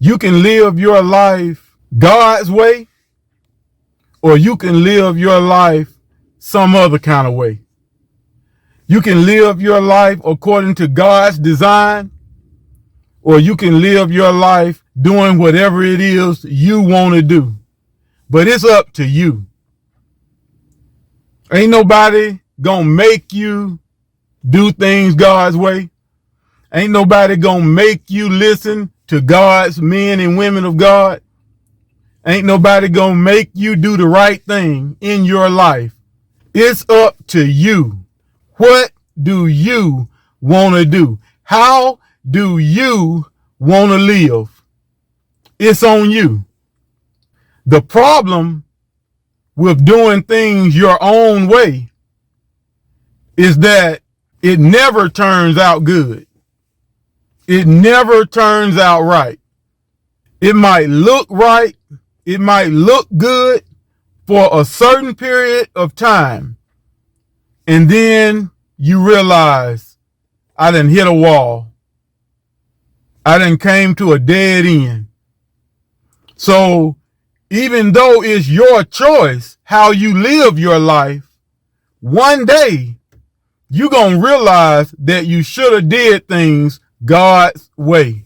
You can live your life God's way, or you can live your life some other kind of way. You can live your life according to God's design, or you can live your life doing whatever it is you want to do. But it's up to you. Ain't nobody gonna make you do things God's way. Ain't nobody gonna make you listen to God's men and women of God. Ain't nobody gonna make you do the right thing in your life. It's up to you. What do you want to do? How do you want to live? It's on you. The problem with doing things your own way is that it never turns out good. It never turns out right. It might look right. It might look good for a certain period of time. And then you realize, I done hit a wall. I done came to a dead end. So even though it's your choice how you live your life, one day you're going to realize that you should have did things God's way.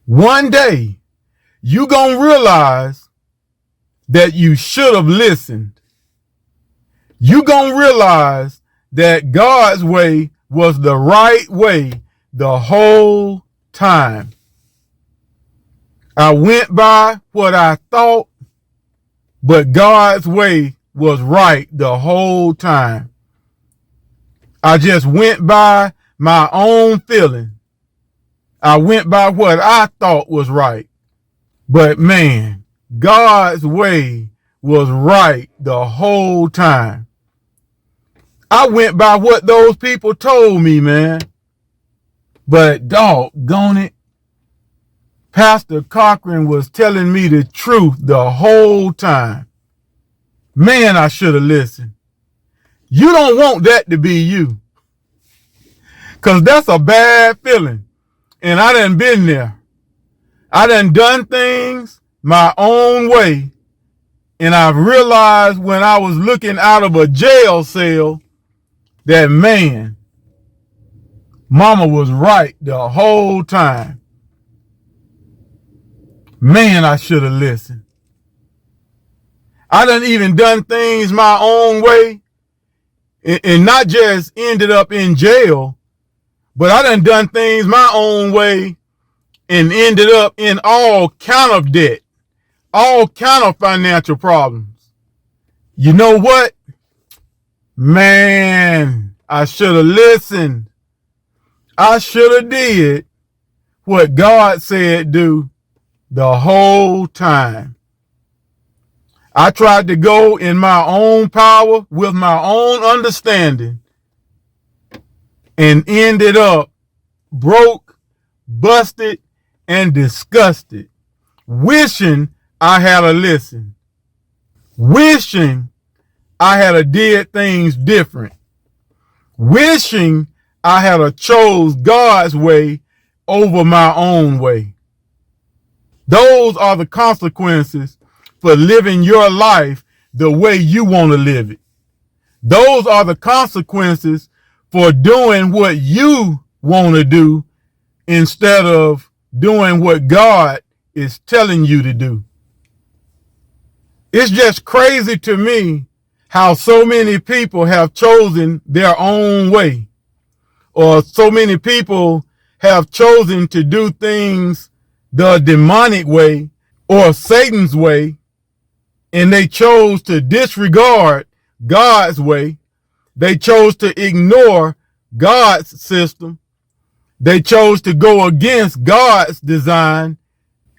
One day you're going to realize that you should have listened. You're going to realize that God's way was the right way the whole time. I went by what I thought, but God's way was right the whole time. I just went by my own feeling. I went by what I thought was right. But man, God's way was right the whole time. I went by what those people told me, man. But doggone it, Pastor Cochran was telling me the truth the whole time. Man, I should have listened. You don't want that to be you. Because that's a bad feeling. And I done been there. I done things my own way. And I've realized when I was looking out of a jail cell that, man, Mama was right the whole time. Man, I should have listened. I done even done things my own way and not just ended up in jail, but I done things my own way and ended up in all kind of debt, all kind of financial problems. You know what? Man, I should have listened. I should have did what God said do the whole time. I tried to go in my own power with my own understanding and ended up broke, busted, and disgusted, wishing I had a listen, wishing I had a did things different, wishing I had a chose God's way over my own way. Those are the consequences for living your life the way you want to live it. Those are the consequences for doing what you want to do instead of doing what God is telling you to do. It's just crazy to me how so many people have chosen their own way, or so many people have chosen to do things the demonic way or Satan's way, and they chose to disregard God's way. They chose to ignore God's system. They chose to go against God's design,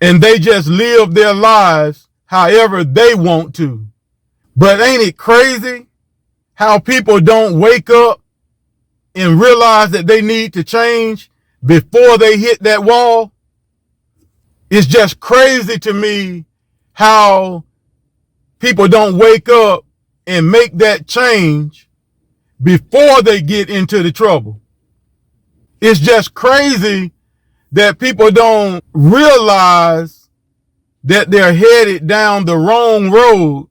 and they just live their lives however they want to. But ain't it crazy how people don't wake up and realize that they need to change before they hit that wall? It's just crazy to me how people don't wake up and make that change before they get into the trouble. It's just crazy that people don't realize that they're headed down the wrong road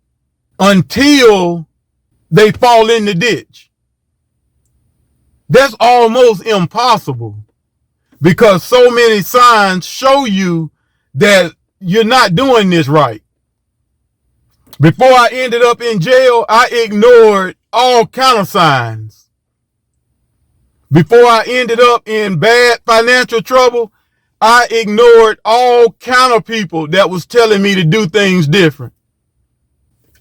until they fall in the ditch. That's almost impossible because so many signs show you that you're not doing this right. Before I ended up in jail, I ignored all kind of signs. Before I ended up in bad financial trouble, I ignored all kind of people that was telling me to do things different.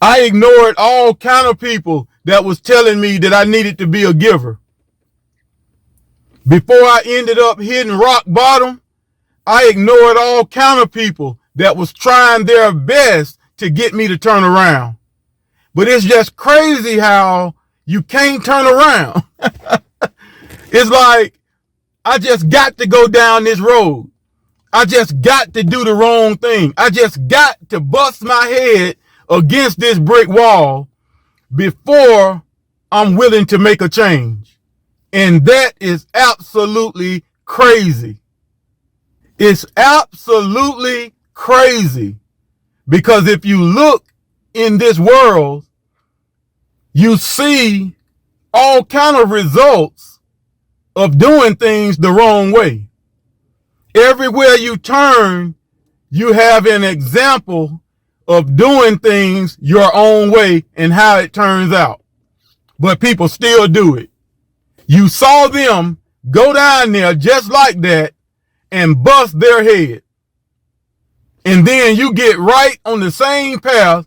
I ignored all kind of people that was telling me that I needed to be a giver. Before I ended up hitting rock bottom, I ignored all kind of people that was trying their best to get me to turn around. But it's just crazy how you can't turn around. It's like, I just got to go down this road. I just got to do the wrong thing. I just got to bust my head against this brick wall before I'm willing to make a change. And that is absolutely crazy. It's absolutely crazy. Because if you look in this world, you see all kind of results of doing things the wrong way. Everywhere you turn, you have an example of doing things your own way and how it turns out. But people still do it. You saw them go down there just like that and bust their head. And then you get right on the same path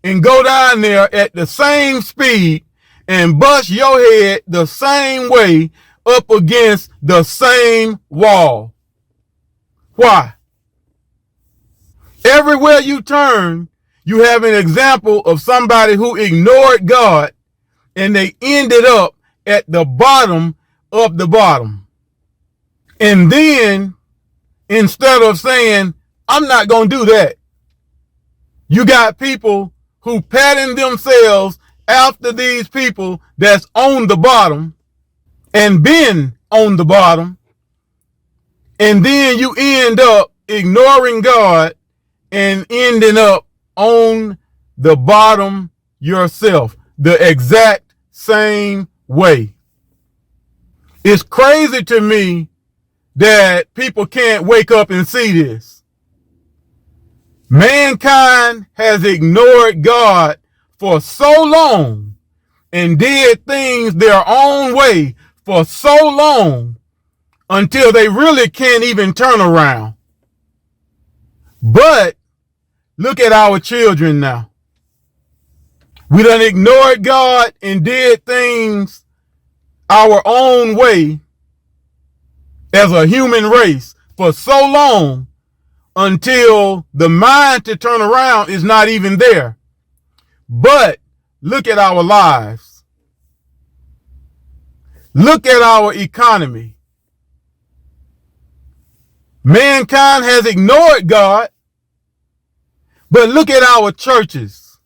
and go down there at the same speed and bust your head the same way up against the same wall. Why? Everywhere you turn, you have an example of somebody who ignored God and they ended up at the bottom of the bottom. And then, instead of saying, I'm not going to do that, you got people who pattern themselves after these people that's on the bottom and been on the bottom. And then you end up ignoring God and ending up on the bottom yourself, the exact same way. It's crazy to me that people can't wake up and see this. Mankind has ignored God for so long and did things their own way for so long until they really can't even turn around. But look at our children now. We done ignored God and did things our own way as a human race for so long until the mind to turn around is not even there. But look at our lives. Look at our economy. Mankind has ignored God, but look at our churches.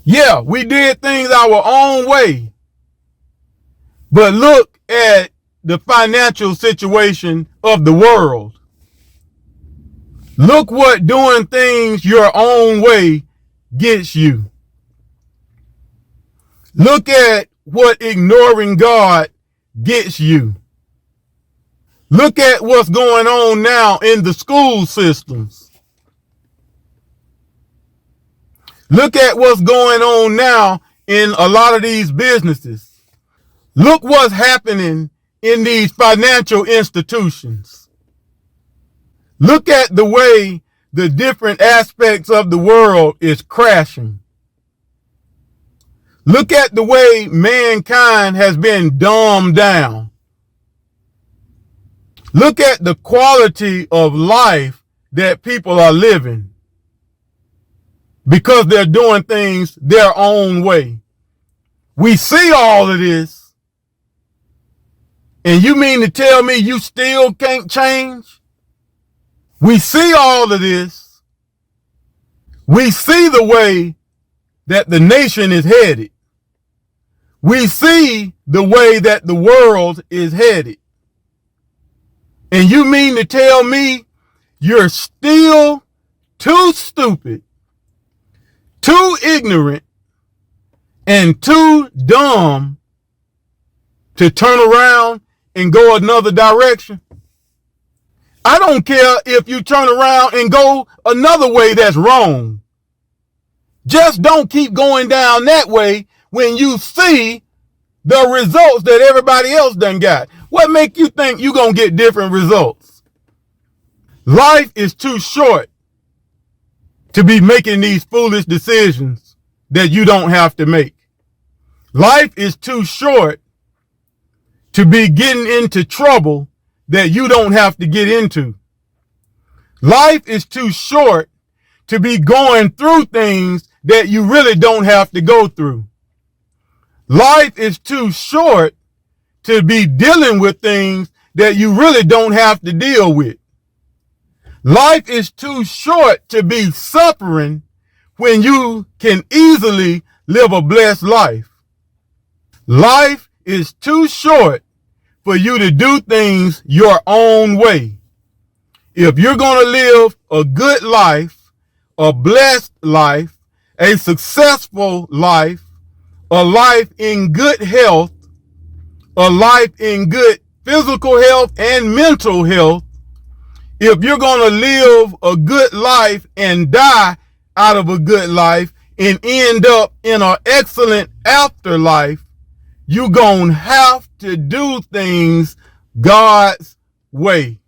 Yeah, we did things our own way, but look at the financial situation of the world. Look what doing things your own way gets you. Look at what ignoring God gets you. Look at what's going on now in the school systems. Look at what's going on now in a lot of these businesses. Look what's happening in these financial institutions. Look at the way the different aspects of the world is crashing. Look at the way mankind has been dumbed down. Look at the quality of life that people are living because they're doing things their own way. We see all of this, and you mean to tell me you still can't change? We see all of this. We see the way that the nation is headed. We see the way that the world is headed. And you mean to tell me you're still too stupid, too ignorant, and too dumb to turn around and go another direction? I don't care if you turn around and go another way that's wrong. Just don't keep going down that way when you see the results that everybody else done got. What make you think you gonna get different results? Life is too short to be making these foolish decisions that you don't have to make. Life is too short to be getting into trouble that you don't have to get into. Life is too short to be going through things that you really don't have to go through. Life is too short to be dealing with things that you really don't have to deal with. Life is too short to be suffering when you can easily live a blessed life. Life is too short for you to do things your own way. If you're going to live a good life, a blessed life, a successful life, a life in good health, a life in good physical health and mental health, if you're going to live a good life and die out of a good life and end up in an excellent afterlife, you're going to have to do things God's way.